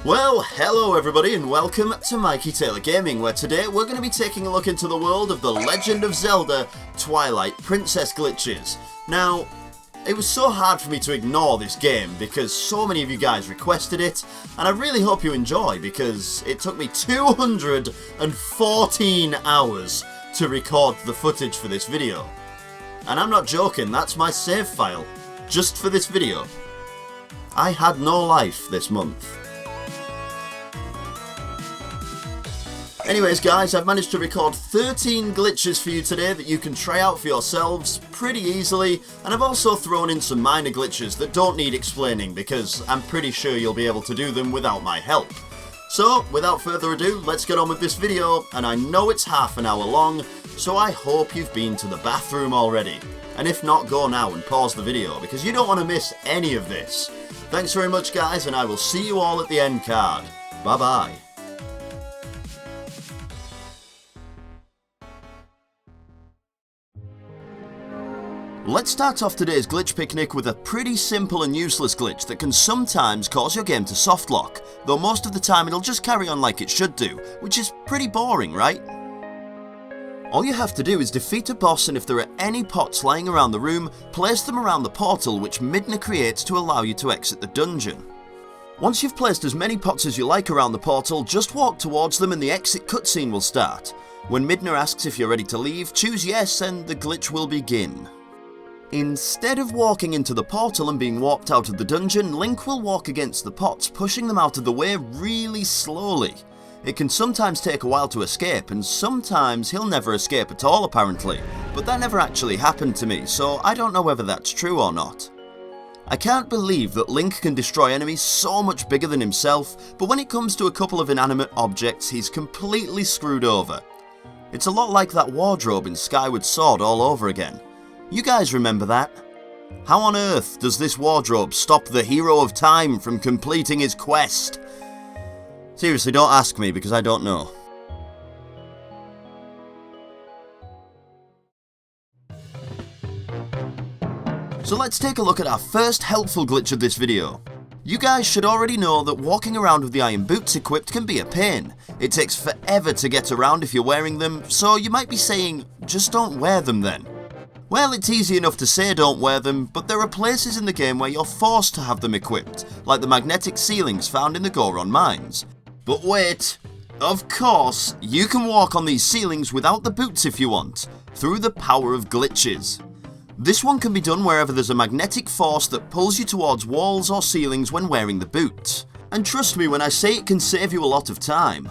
Well, hello everybody and welcome to MikeyTaylorGaming, where today we're going to be taking a look into the world of the Legend of Zelda Twilight Princess glitches. Now, it was so hard for me to ignore this game because so many of you guys requested it, and I really hope you enjoy because it took me 214 hours to record the footage for this video. And I'm not joking, that's my save file, just for this video. I had no life this month. Anyways guys, I've managed to record 13 glitches for you today that you can try out for yourselves pretty easily, and I've also thrown in some minor glitches that don't need explaining because I'm pretty sure you'll be able to do them without my help. So, without further ado, let's get on with this video, and I know it's half an hour long, so I hope you've been to the bathroom already. And if not, go now and pause the video because you don't want to miss any of this. Thanks very much guys, and I will see you all at the end card. Bye bye. Let's start off today's glitch picnic with a pretty simple and useless glitch that can sometimes cause your game to softlock, though most of the time it'll just carry on like it should do, which is pretty boring, right? All you have to do is defeat a boss, and if there are any pots lying around the room, place them around the portal which Midna creates to allow you to exit the dungeon. Once you've placed as many pots as you like around the portal, just walk towards them and the exit cutscene will start. When Midna asks if you're ready to leave, choose yes and the glitch will begin. Instead of walking into the portal and being warped out of the dungeon, Link will walk against the pots, pushing them out of the way really slowly. It can sometimes take a while to escape, and sometimes he'll never escape at all apparently, but that never actually happened to me, so I don't know whether that's true or not. I can't believe that Link can destroy enemies so much bigger than himself, but when it comes to a couple of inanimate objects, he's completely screwed over. It's a lot like that wardrobe in Skyward Sword all over again. You guys remember that? How on earth does this wardrobe stop the hero of time from completing his quest? Seriously, don't ask me because I don't know. So let's take a look at our first helpful glitch of this video. You guys should already know that walking around with the iron boots equipped can be a pain. It takes forever to get around if you're wearing them, so you might be saying, just don't wear them then. Well, it's easy enough to say don't wear them, but there are places in the game where you're forced to have them equipped, like the magnetic ceilings found in the Goron mines. But wait, of course, you can walk on these ceilings without the boots if you want, through the power of glitches. This one can be done wherever there's a magnetic force that pulls you towards walls or ceilings when wearing the boots. And trust me when I say it can save you a lot of time.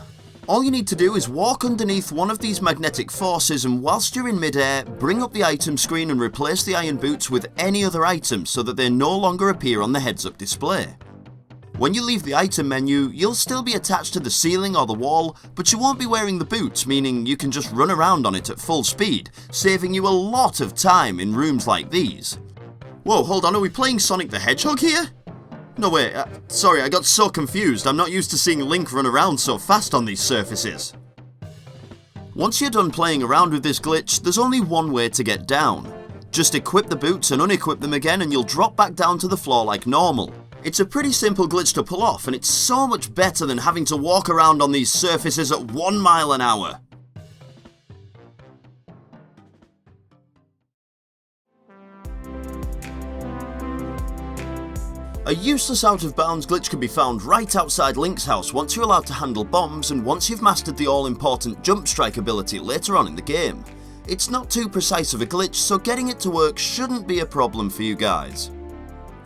All you need to do is walk underneath one of these magnetic forces, and whilst you're in midair, bring up the item screen and replace the iron boots with any other item so that they no longer appear on the heads-up display. When you leave the item menu, you'll still be attached to the ceiling or the wall, but you won't be wearing the boots, meaning you can just run around on it at full speed, saving you a lot of time in rooms like these. Whoa, hold on, are we playing Sonic the Hedgehog here? No wait, sorry, I got so confused. I'm not used to seeing Link run around so fast on these surfaces. Once you're done playing around with this glitch, there's only one way to get down. Just equip the boots and unequip them again and you'll drop back down to the floor like normal. It's a pretty simple glitch to pull off, and it's so much better than having to walk around on these surfaces at 1 mile an hour. A useless out-of-bounds glitch can be found right outside Link's house once you're allowed to handle bombs and once you've mastered the all-important jump strike ability later on in the game. It's not too precise of a glitch, so getting it to work shouldn't be a problem for you guys.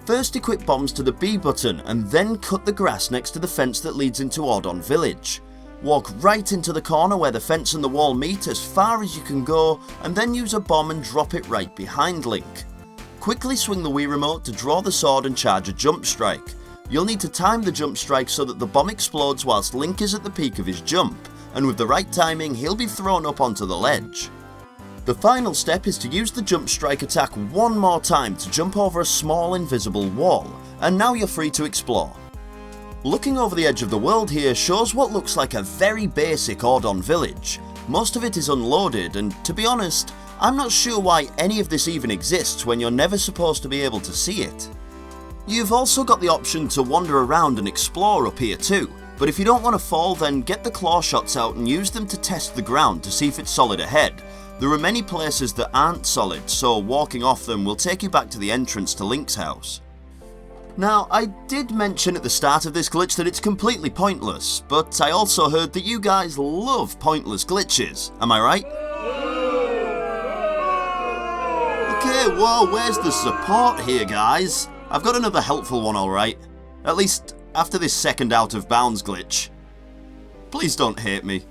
First equip bombs to the B button and then cut the grass next to the fence that leads into Ordon Village. Walk right into the corner where the fence and the wall meet as far as you can go, and then use a bomb and drop it right behind Link. Quickly swing the Wii remote to draw the sword and charge a jump strike. You'll need to time the jump strike so that the bomb explodes whilst Link is at the peak of his jump, and with the right timing he'll be thrown up onto the ledge. The final step is to use the jump strike attack one more time to jump over a small invisible wall, and now you're free to explore. Looking over the edge of the world here shows what looks like a very basic Ordon Village. Most of it is unloaded, and to be honest, I'm not sure why any of this even exists when you're never supposed to be able to see it. You've also got the option to wander around and explore up here too, but if you don't want to fall, then get the claw shots out and use them to test the ground to see if it's solid ahead. There are many places that aren't solid, so walking off them will take you back to the entrance to Link's house. Now, I did mention at the start of this glitch that it's completely pointless, but I also heard that you guys love pointless glitches, am I right? Okay, whoa, where's the support here, guys? I've got another helpful one, alright. At least, after this second out of bounds glitch. Please don't hate me.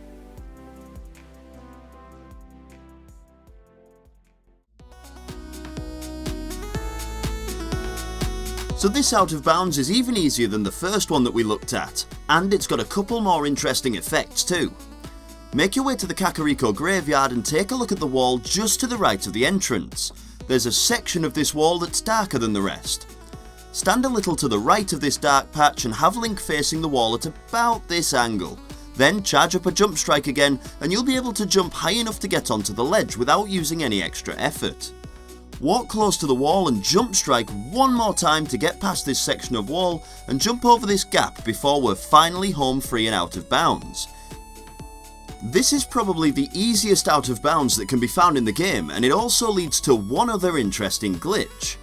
So this out of bounds is even easier than the first one that we looked at, and it's got a couple more interesting effects too. Make your way to the Kakariko graveyard and take a look at the wall just to the right of the entrance. There's a section of this wall that's darker than the rest. Stand a little to the right of this dark patch and have Link facing the wall at about this angle. Then charge up a jump strike again and you'll be able to jump high enough to get onto the ledge without using any extra effort. Walk close to the wall and jump strike one more time to get past this section of wall and jump over this gap before we're finally home free and out of bounds. This is probably the easiest out of bounds that can be found in the game, and it also leads to one other interesting glitch.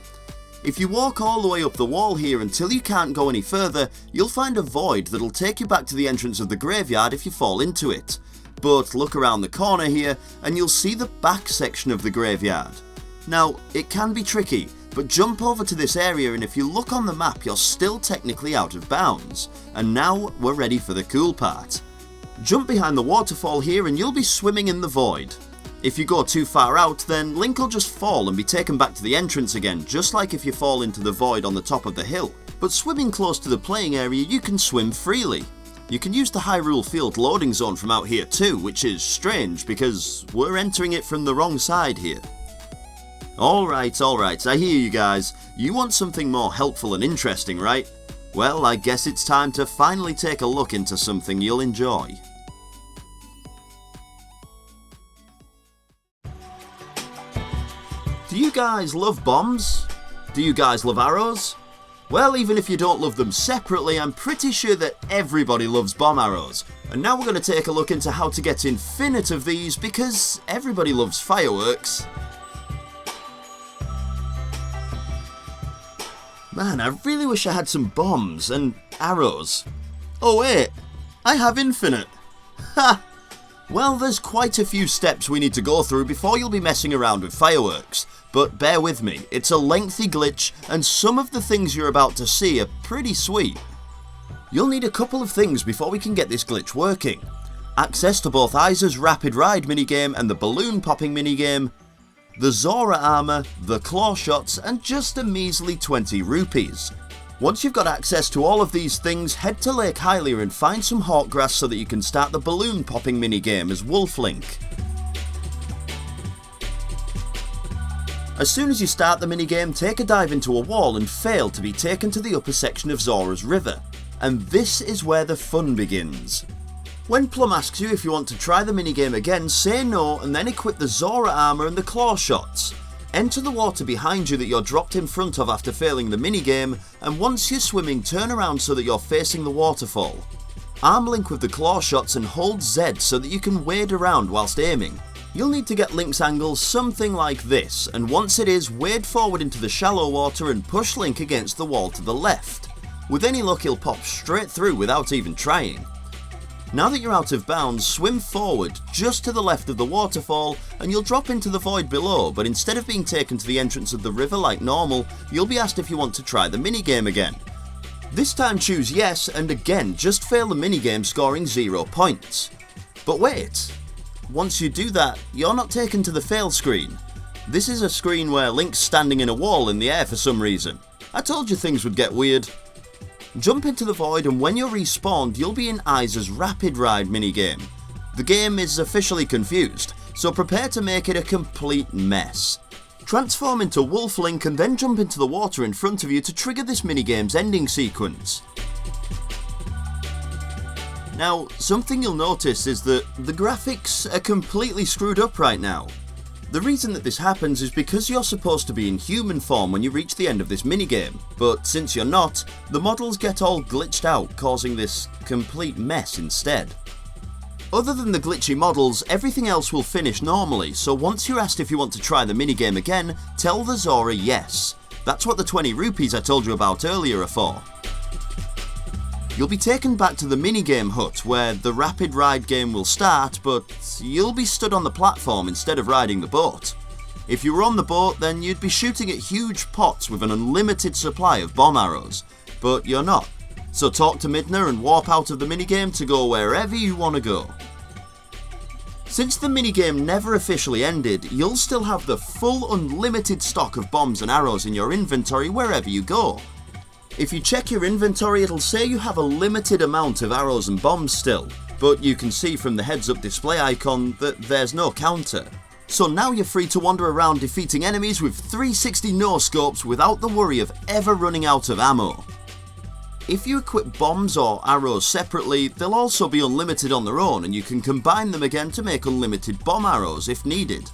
If you walk all the way up the wall here until you can't go any further, you'll find a void that'll take you back to the entrance of the graveyard if you fall into it. But look around the corner here and you'll see the back section of the graveyard. Now, it can be tricky, but jump over to this area and if you look on the map you're still technically out of bounds. And now we're ready for the cool part. Jump behind the waterfall here and you'll be swimming in the void. If you go too far out, then Link will just fall and be taken back to the entrance again, just like if you fall into the void on the top of the hill. But swimming close to the playing area, you can swim freely. You can use the Hyrule Field loading zone from out here too, which is strange because we're entering it from the wrong side here. Alright, I hear you guys. You want something more helpful and interesting, right? Well, I guess it's time to finally take a look into something you'll enjoy. Do you guys love bombs? Do you guys love arrows? Well, even if you don't love them separately, I'm pretty sure that everybody loves bomb arrows. And now we're going to take a look into how to get infinite of these because everybody loves fireworks. Man, I really wish I had some bombs and arrows. Oh wait, I have infinite. Ha! Well, there's quite a few steps we need to go through before you'll be messing around with fireworks. But bear with me, it's a lengthy glitch and some of the things you're about to see are pretty sweet. You'll need a couple of things before we can get this glitch working. Access to both Isa's Rapid Ride minigame and the balloon popping minigame, the Zora armor, the claw shots, and just a measly 20 rupees. Once you've got access to all of these things, head to Lake Hylia and find some hawk grass so that you can start the balloon popping minigame as Wolf Link. As soon as you start the minigame, take a dive into a wall and fail to be taken to the upper section of Zora's River. And this is where the fun begins. When Plum asks you if you want to try the minigame again, say no and then equip the Zora armor and the claw shots. Enter the water behind you that you're dropped in front of after failing the minigame, and once you're swimming, turn around so that you're facing the waterfall. Arm Link with the claw shots and hold Z so that you can wade around whilst aiming. You'll need to get Link's angle something like this, and once it is, wade forward into the shallow water and push Link against the wall to the left. With any luck he'll pop straight through without even trying. Now that you're out of bounds, swim forward just to the left of the waterfall and you'll drop into the void below, but instead of being taken to the entrance of the river like normal, you'll be asked if you want to try the minigame again. This time choose yes and again just fail the minigame, scoring 0 points. But wait, once you do that, you're not taken to the fail screen. This is a screen where Link's standing in a wall in the air for some reason. I told you things would get weird. Jump into the void and when you're respawned, you'll be in Isa's Rapid Ride minigame. The game is officially confused, so prepare to make it a complete mess. Transform into Wolf Link and then jump into the water in front of you to trigger this minigame's ending sequence. Now, something you'll notice is that the graphics are completely screwed up right now. The reason that this happens is because you're supposed to be in human form when you reach the end of this minigame, but since you're not, the models get all glitched out, causing this complete mess instead. Other than the glitchy models, everything else will finish normally, so once you're asked if you want to try the minigame again, tell the Zora yes. That's what the 20 rupees I told you about earlier are for. You'll be taken back to the minigame hut where the rapid ride game will start, but you'll be stood on the platform instead of riding the boat. If you were on the boat, then you'd be shooting at huge pots with an unlimited supply of bomb arrows, but you're not. So talk to Midna and warp out of the minigame to go wherever you want to go. Since the minigame never officially ended, you'll still have the full unlimited stock of bombs and arrows in your inventory wherever you go. If you check your inventory, it'll say you have a limited amount of arrows and bombs still, but you can see from the heads up display icon that there's no counter. So now you're free to wander around defeating enemies with 360 no-scopes without the worry of ever running out of ammo. If you equip bombs or arrows separately, they'll also be unlimited on their own and you can combine them again to make unlimited bomb arrows if needed.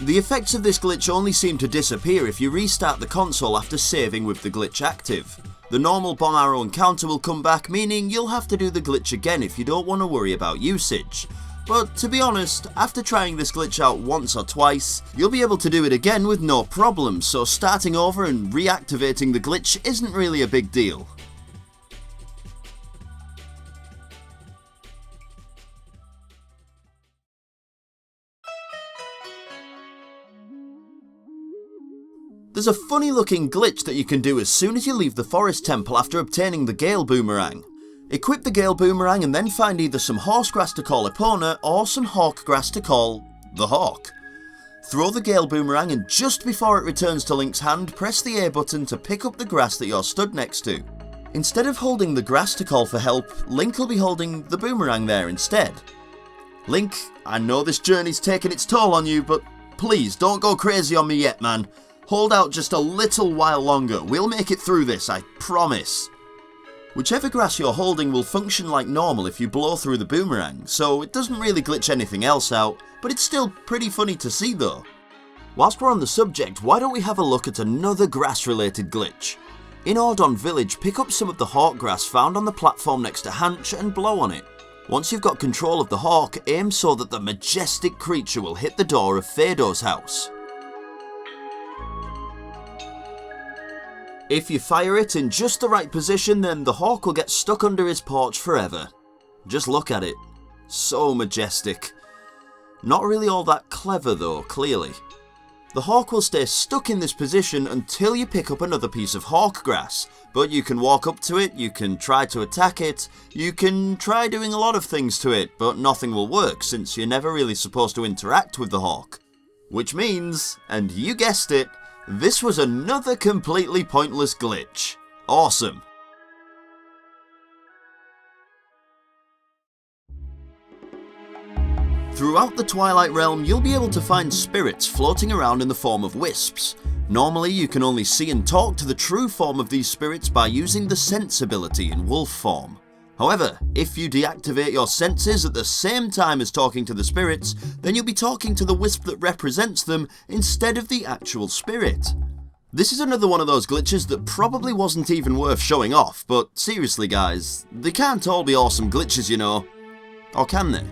The effects of this glitch only seem to disappear if you restart the console after saving with the glitch active. The normal bomb arrow encounter will come back, meaning you'll have to do the glitch again if you don't want to worry about usage. But to be honest, after trying this glitch out once or twice, you'll be able to do it again with no problem, so starting over and reactivating the glitch isn't really a big deal. There's a funny looking glitch that you can do as soon as you leave the forest temple after obtaining the Gale Boomerang. Equip the Gale Boomerang and then find either some horse grass to call Epona or some hawk grass to call the Hawk. Throw the Gale Boomerang and just before it returns to Link's hand, press the A button to pick up the grass that you're stood next to. Instead of holding the grass to call for help, Link will be holding the boomerang there instead. Link, I know this journey's taken its toll on you, but please don't go crazy on me yet, man. Hold out just a little while longer, we'll make it through this, I promise. Whichever grass you're holding will function like normal if you blow through the boomerang, so it doesn't really glitch anything else out, but it's still pretty funny to see though. Whilst we're on the subject, why don't we have a look at another grass related glitch. In Ordon Village, pick up some of the hawk grass found on the platform next to Hanch and blow on it. Once you've got control of the hawk, aim so that the majestic creature will hit the door of Fado's house. If you fire it in just the right position, then the hawk will get stuck under his porch forever. Just look at it. So majestic. Not really all that clever though, clearly. The hawk will stay stuck in this position until you pick up another piece of hawk grass, but you can walk up to it, you can try to attack it, you can try doing a lot of things to it, but nothing will work since you're never really supposed to interact with the hawk. Which means, and you guessed it, this was another completely pointless glitch. Awesome. Throughout the Twilight Realm, you'll be able to find spirits floating around in the form of wisps. Normally, you can only see and talk to the true form of these spirits by using the sense ability in wolf form. However, if you deactivate your senses at the same time as talking to the spirits, then you'll be talking to the wisp that represents them instead of the actual spirit. This is another one of those glitches that probably wasn't even worth showing off, but seriously guys, they can't all be awesome glitches, you know. Or can they?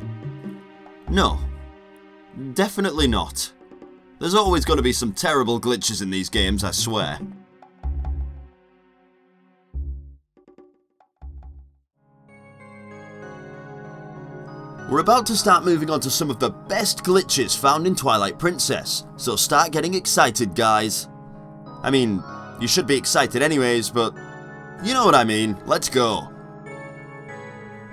No. Definitely not. There's always going to be some terrible glitches in these games, I swear. We're about to start moving on to some of the best glitches found in Twilight Princess, so start getting excited guys. I mean, you should be excited anyways, but you know what I mean, let's go.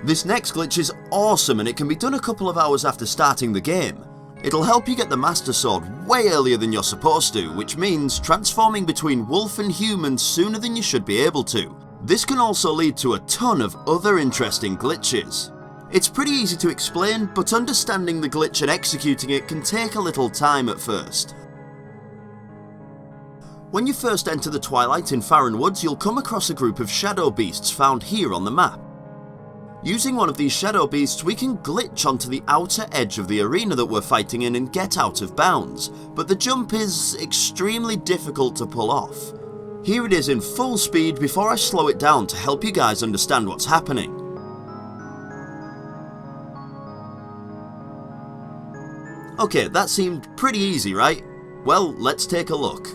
This next glitch is awesome and it can be done a couple of hours after starting the game. It'll help you get the Master Sword way earlier than you're supposed to, which means transforming between wolf and human sooner than you should be able to. This can also lead to a ton of other interesting glitches. It's pretty easy to explain, but understanding the glitch and executing it can take a little time at first. When you first enter the Twilight in Farron Woods, you'll come across a group of shadow beasts found here on the map. Using one of these shadow beasts, we can glitch onto the outer edge of the arena that we're fighting in and get out of bounds, but the jump is extremely difficult to pull off. Here it is in full speed before I slow it down to help you guys understand what's happening. Okay, that seemed pretty easy, right? Well, let's take a look.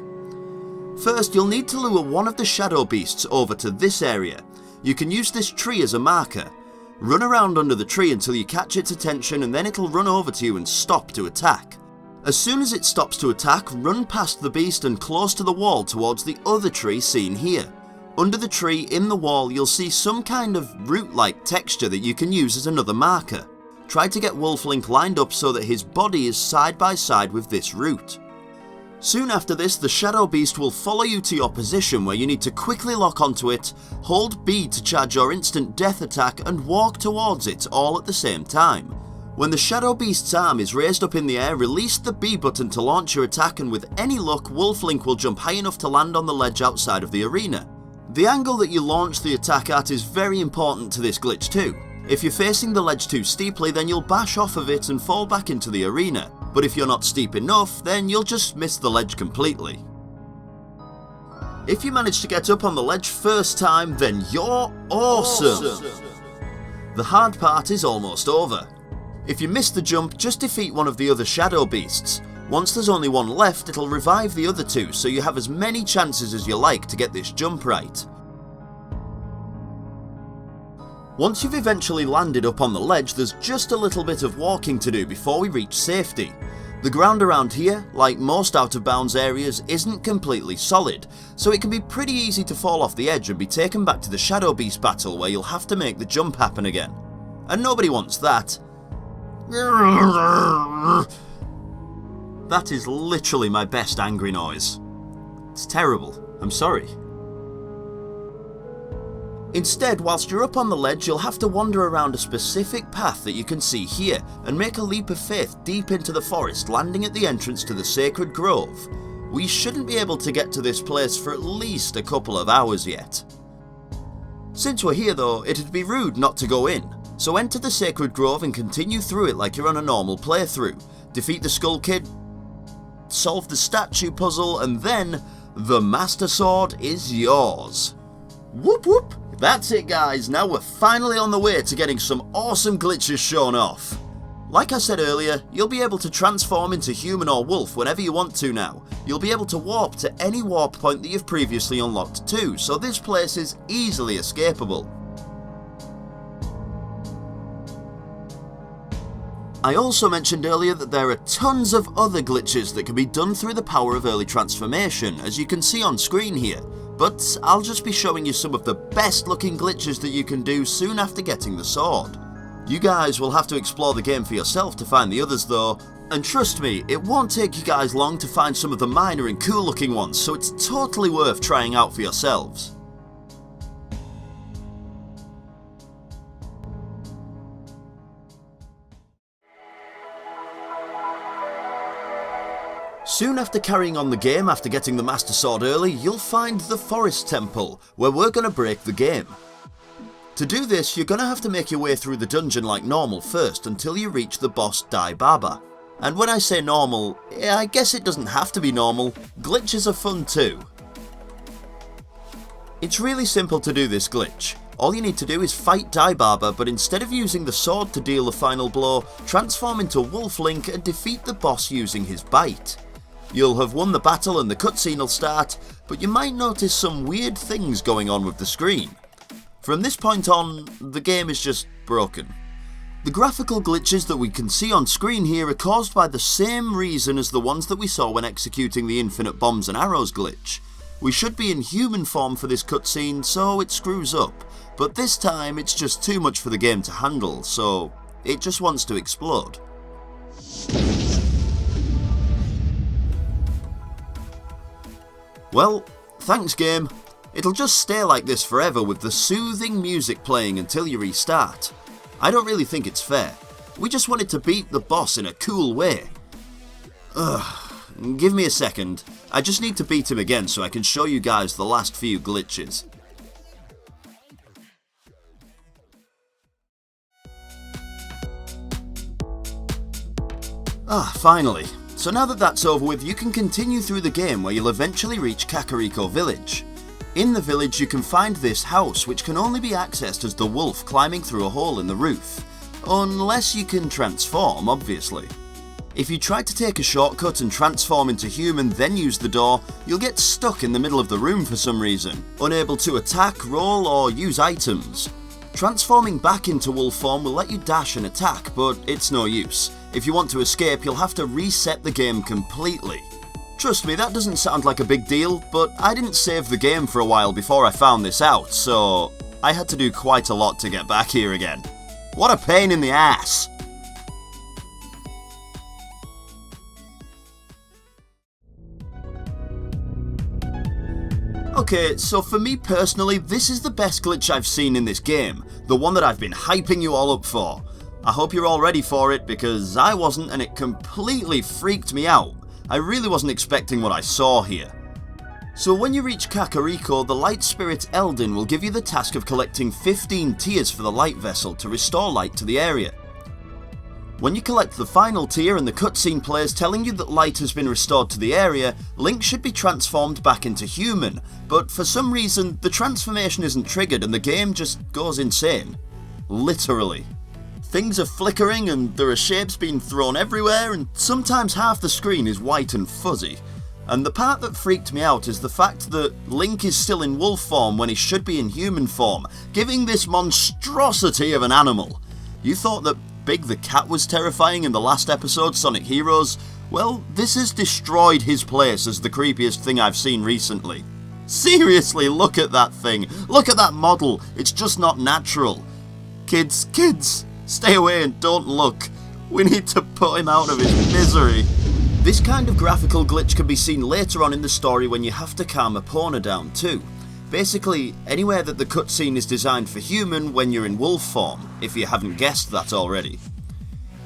First, you'll need to lure one of the shadow beasts over to this area. You can use this tree as a marker. Run around under the tree until you catch its attention and then it'll run over to you and stop to attack. As soon as it stops to attack, run past the beast and close to the wall towards the other tree seen here. Under the tree, in the wall, you'll see some kind of root-like texture that you can use as another marker. Try to get Wolflink lined up so that his body is side by side with this root. Soon after this, the shadow beast will follow you to your position where you need to quickly lock onto it, hold B to charge your instant death attack and walk towards it all at the same time. When the shadow beast's arm is raised up in the air, release the B button to launch your attack and with any luck, Wolflink will jump high enough to land on the ledge outside of the arena. The angle that you launch the attack at is very important to this glitch too. If you're facing the ledge too steeply, then you'll bash off of it and fall back into the arena, but if you're not steep enough, then you'll just miss the ledge completely. If you manage to get up on the ledge first time, then you're awesome! The hard part is almost over. If you miss the jump, just defeat one of the other shadow beasts. Once there's only one left, it'll revive the other two, so you have as many chances as you like to get this jump right. Once you've eventually landed up on the ledge, there's just a little bit of walking to do before we reach safety. The ground around here, like most out of bounds areas, isn't completely solid, so it can be pretty easy to fall off the edge and be taken back to the Shadow Beast battle where you'll have to make the jump happen again. And nobody wants that. That is literally my best angry noise. It's terrible, I'm sorry. Instead, whilst you're up on the ledge, you'll have to wander around a specific path that you can see here and make a leap of faith deep into the forest, landing at the entrance to the Sacred Grove. We shouldn't be able to get to this place for at least a couple of hours yet. Since we're here though, it'd be rude not to go in, so enter the Sacred Grove and continue through it like you're on a normal playthrough. Defeat the Skull Kid, solve the statue puzzle, and then the Master Sword is yours. Whoop whoop! That's it guys, now we're finally on the way to getting some awesome glitches shown off. Like I said earlier, you'll be able to transform into human or wolf whenever you want to now. You'll be able to warp to any warp point that you've previously unlocked too, so this place is easily escapable. I also mentioned earlier that there are tons of other glitches that can be done through the power of early transformation, as you can see on screen here. But I'll just be showing you some of the best looking glitches that you can do soon after getting the sword. You guys will have to explore the game for yourself to find the others though, and trust me, it won't take you guys long to find some of the minor and cool looking ones, so it's totally worth trying out for yourselves. Soon after carrying on the game after getting the Master Sword early, you'll find the Forest Temple, where we're going to break the game. To do this, you're going to have to make your way through the dungeon like normal first until you reach the boss Dai Baba. And when I say normal, I guess it doesn't have to be normal, glitches are fun too. It's really simple to do this glitch. All you need to do is fight Dai Baba, but instead of using the sword to deal the final blow, transform into Wolflink and defeat the boss using his bite. You'll have won the battle and the cutscene will start, but you might notice some weird things going on with the screen. From this point on, the game is just broken. The graphical glitches that we can see on screen here are caused by the same reason as the ones that we saw when executing the infinite bombs and arrows glitch. We should be in human form for this cutscene, so it screws up, but this time it's just too much for the game to handle, so it just wants to explode. Well, thanks game. It'll just stay like this forever with the soothing music playing until you restart. I don't really think it's fair. We just wanted to beat the boss in a cool way. Give me a second. I just need to beat him again so I can show you guys the last few glitches. Finally. So now that that's over with, you can continue through the game where you'll eventually reach Kakariko Village. In the village you can find this house, which can only be accessed as the wolf climbing through a hole in the roof. Unless you can transform, obviously. If you try to take a shortcut and transform into human then use the door, you'll get stuck in the middle of the room for some reason, unable to attack, roll or use items. Transforming back into wolf form will let you dash and attack, but it's no use. If you want to escape, you'll have to reset the game completely. Trust me, that doesn't sound like a big deal, but I didn't save the game for a while before I found this out, so I had to do quite a lot to get back here again. What a pain in the ass! Okay, so for me personally, this is the best glitch I've seen in this game, the one that I've been hyping you all up for. I hope you're all ready for it, because I wasn't and it completely freaked me out. I really wasn't expecting what I saw here. So when you reach Kakariko, the light spirit Eldin will give you the task of collecting 15 tears for the light vessel to restore light to the area. When you collect the final tear and the cutscene plays telling you that light has been restored to the area, Link should be transformed back into human, but for some reason the transformation isn't triggered and the game just goes insane. Literally. Things are flickering and there are shapes being thrown everywhere, and sometimes half the screen is white and fuzzy. And the part that freaked me out is the fact that Link is still in wolf form when he should be in human form, giving this monstrosity of an animal. You thought that Big the Cat was terrifying in the last episode, Sonic Heroes? Well, this has destroyed his place as the creepiest thing I've seen recently. Seriously, look at that thing. Look at that model. It's just not natural. Kids, stay away and don't look. We need to put him out of his misery. This kind of graphical glitch can be seen later on in the story when you have to calm Epona down too. Basically, anywhere that the cutscene is designed for human when you're in wolf form, if you haven't guessed that already.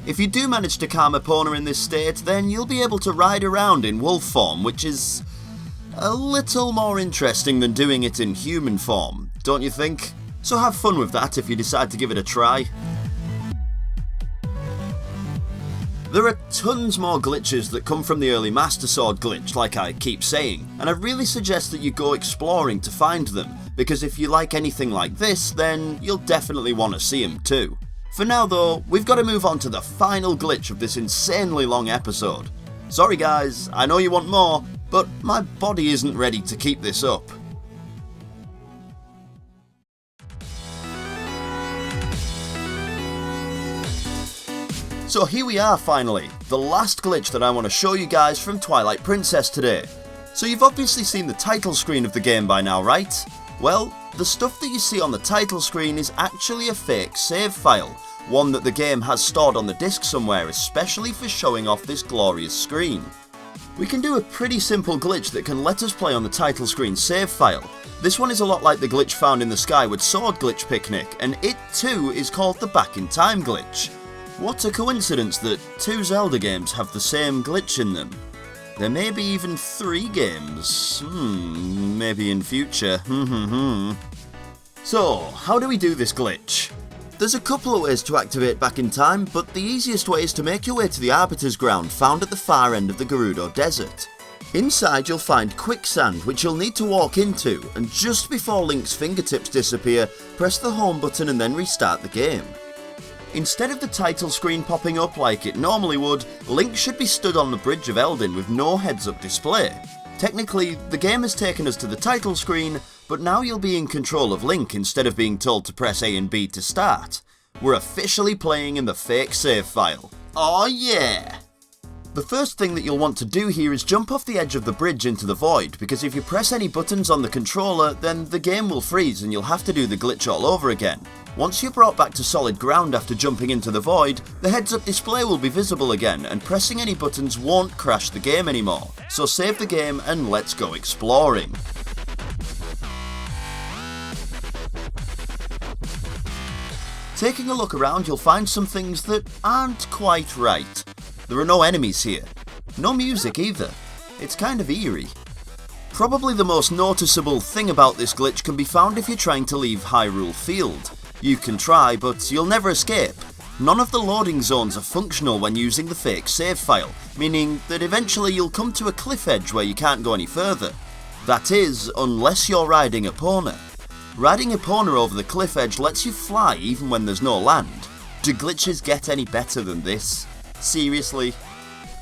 If you do manage to calm Epona in this state, then you'll be able to ride around in wolf form, which is a little more interesting than doing it in human form, don't you think? So have fun with that if you decide to give it a try. There are tons more glitches that come from the early Master Sword glitch, like I keep saying, and I really suggest that you go exploring to find them, because if you like anything like this, then you'll definitely want to see them too. For now though, we've got to move on to the final glitch of this insanely long episode. Sorry guys, I know you want more, but my body isn't ready to keep this up. So here we are finally, the last glitch that I want to show you guys from Twilight Princess today. So you've obviously seen the title screen of the game by now, right? Well, the stuff that you see on the title screen is actually a fake save file, one that the game has stored on the disc somewhere especially for showing off this glorious screen. We can do a pretty simple glitch that can let us play on the title screen save file. This one is a lot like the glitch found in the Skyward Sword glitch picnic, and it too is called the Back in Time glitch. What a coincidence that 2 Zelda games have the same glitch in them. There may be even 3 games. Maybe in future. So, how do we do this glitch? There's a couple of ways to activate Back in Time, but the easiest way is to make your way to the Arbiter's Ground found at the far end of the Gerudo Desert. Inside you'll find quicksand which you'll need to walk into, and just before Link's fingertips disappear, press the home button and then restart the game. Instead of the title screen popping up like it normally would, Link should be stood on the bridge of Eldin with no heads-up display. Technically, the game has taken us to the title screen, but now you'll be in control of Link instead of being told to press A and B to start. We're officially playing in the fake save file. Aw yeah! The first thing that you'll want to do here is jump off the edge of the bridge into the void, because if you press any buttons on the controller, then the game will freeze and you'll have to do the glitch all over again. Once you're brought back to solid ground after jumping into the void, the heads-up display will be visible again, and pressing any buttons won't crash the game anymore. So save the game and let's go exploring. Taking a look around, you'll find some things that aren't quite right. There are no enemies here. No music either. It's kind of eerie. Probably the most noticeable thing about this glitch can be found if you're trying to leave Hyrule Field. You can try, but you'll never escape. None of the loading zones are functional when using the fake save file, meaning that eventually you'll come to a cliff edge where you can't go any further. That is, unless you're riding Epona. Riding Epona over the cliff edge lets you fly even when there's no land. Do glitches get any better than this? Seriously?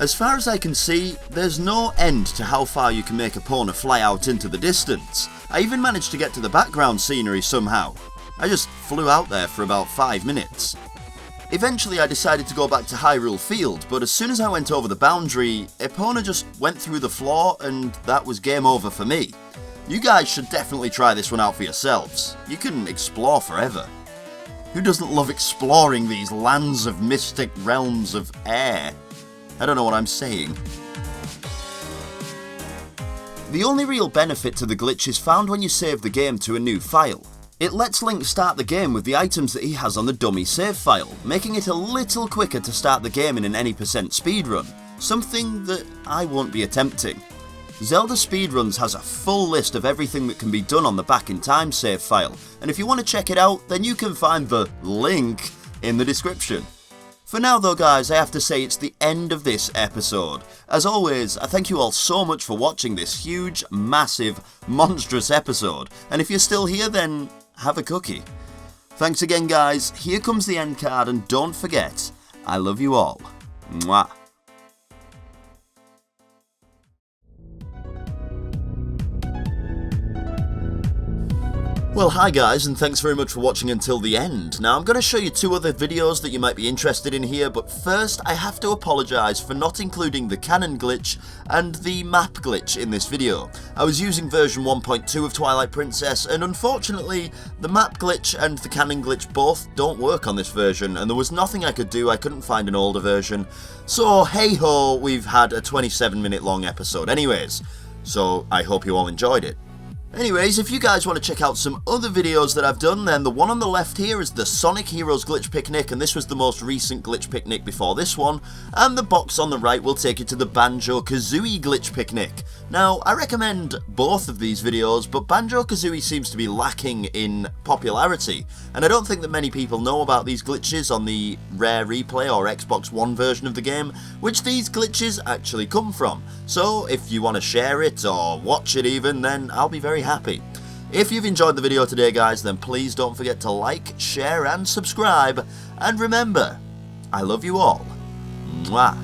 As far as I can see, there's no end to how far you can make Epona fly out into the distance. I even managed to get to the background scenery somehow. I just flew out there for about 5 minutes. Eventually I decided to go back to Hyrule Field, but as soon as I went over the boundary, Epona just went through the floor and that was game over for me. You guys should definitely try this one out for yourselves. You can explore forever. Who doesn't love exploring these lands of mystic realms of air? I don't know what I'm saying. The only real benefit to the glitch is found when you save the game to a new file. It lets Link start the game with the items that he has on the dummy save file, making it a little quicker to start the game in an any % speedrun, something that I won't be attempting. Zelda Speedruns has a full list of everything that can be done on the Back in Time save file, and if you want to check it out, then you can find the link in the description. For now though guys, I have to say it's the end of this episode. As always, I thank you all so much for watching this huge, massive, monstrous episode, and if you're still here then have a cookie. Thanks again guys, here comes the end card, and don't forget, I love you all. Mwah. Well, hi guys, and thanks very much for watching until the end. Now I'm going to show you 2 other videos that you might be interested in here, but first I have to apologise for not including the canon glitch and the map glitch in this video. I was using version 1.2 of Twilight Princess, and unfortunately the map glitch and the canon glitch both don't work on this version, and there was nothing I could do. I couldn't find an older version. So hey ho, we've had a 27-minute long episode anyways, so I hope you all enjoyed it. Anyways, if you guys want to check out some other videos that I've done, then the one on the left here is the Sonic Heroes Glitch Picnic, and this was the most recent Glitch Picnic before this one, and the box on the right will take you to the Banjo-Kazooie Glitch Picnic. Now, I recommend both of these videos, but Banjo-Kazooie seems to be lacking in popularity, and I don't think that many people know about these glitches on the Rare Replay or Xbox One version of the game, which these glitches actually come from. So, if you want to share it, or watch it even, then I'll be very happy. If you've enjoyed the video today guys, then please don't forget to like, share and subscribe, and remember, I love you all. Mwah.